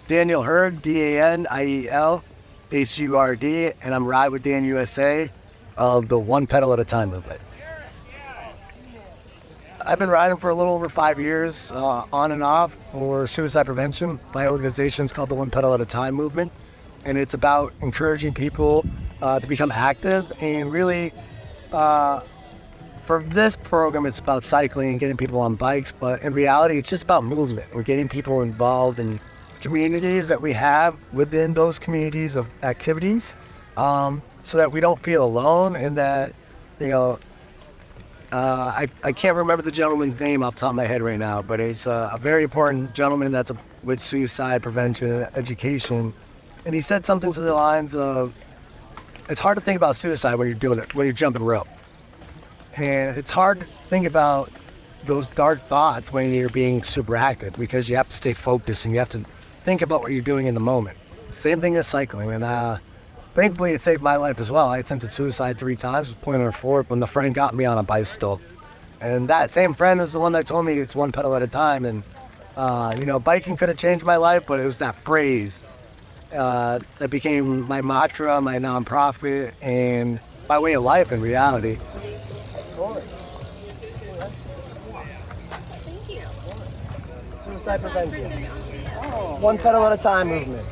Daniel Hurd, DanielHurd, and I'm Ride with Dan USA of the One Pedal at a Time movement. I've been riding for a little over 5 years, on and off, for suicide prevention. My organization is called the One Pedal at a Time movement, and it's about encouraging people to become active. And really, for this program, it's about cycling and getting people on bikes, but in reality, it's just about movement. We're getting people involved in communities that we have within those communities of activities, so that we don't feel alone, and that, I can't remember the gentleman's name off the top of my head right now, but he's a very important gentleman that's with suicide prevention and education. And he said something to the lines of, it's hard to think about suicide when you're doing it, when you're jumping rope. And it's hard to think about those dark thoughts when you're being super active, because you have to stay focused and you have to think about what you're doing in the moment. Same thing as cycling. And thankfully, it saved my life as well. I attempted suicide 3 times, was pointing her forward when the friend got me on a bicycle. And that same friend is the one that told me it's one pedal at a time. And, biking could have changed my life, but it was that phrase that became my mantra, my nonprofit, and my way of life in reality. Thank you. Suicide prevention. One pedal at a time movement.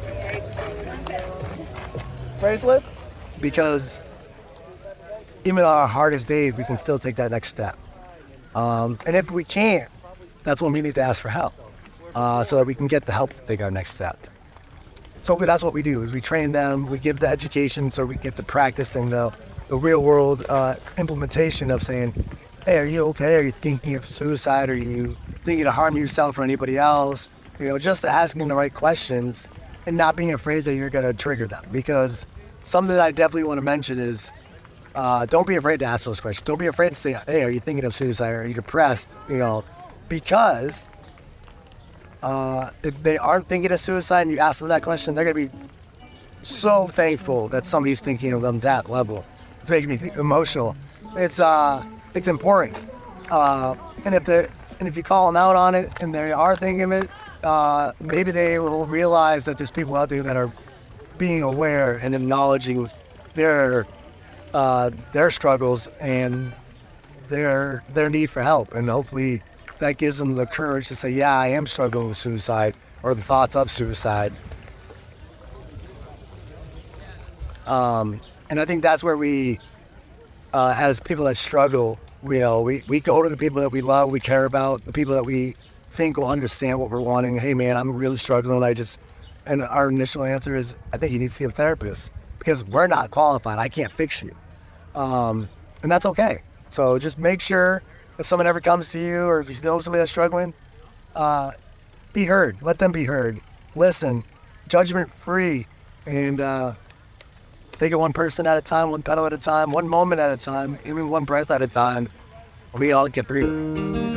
Bracelets? Because even on our hardest days, we can still take that next step. And if we can't, that's when we need to ask for help, so that we can get the help to take our next step. So that's what we do, is we train them, we give the education so we get the practice and the real world implementation of saying, hey, are you okay? Are you thinking of suicide? Are you thinking to harm yourself or anybody else? Just asking the right questions and not being afraid that you're going to trigger them. Because something that I definitely want to mention is, don't be afraid to ask those questions. Don't be afraid to say, hey, are you thinking of suicide? Are you depressed? Because if they aren't thinking of suicide and you ask them that question, they're going to be so thankful that somebody's thinking of them that level. It's making me emotional. It's important. And if you call them out on it and they are thinking of it, maybe they will realize that there's people out there that are being aware and acknowledging their struggles and their need for help. And hopefully that gives them the courage to say, yeah, I am struggling with suicide, or the thoughts of suicide. And I think that's where we, as people that struggle, we go to the people that we love, we care about, the people that we think will understand what we're wanting. Hey man, I'm really struggling. And our initial answer is, I think you need to see a therapist, because we're not qualified. I can't fix you. And that's okay. So just make sure if someone ever comes to you, or if you know somebody that's struggling, be heard. Let them be heard. Listen, judgment free, and take it one person at a time, one pedal at a time, one moment at a time, even one breath at a time. We all get through it.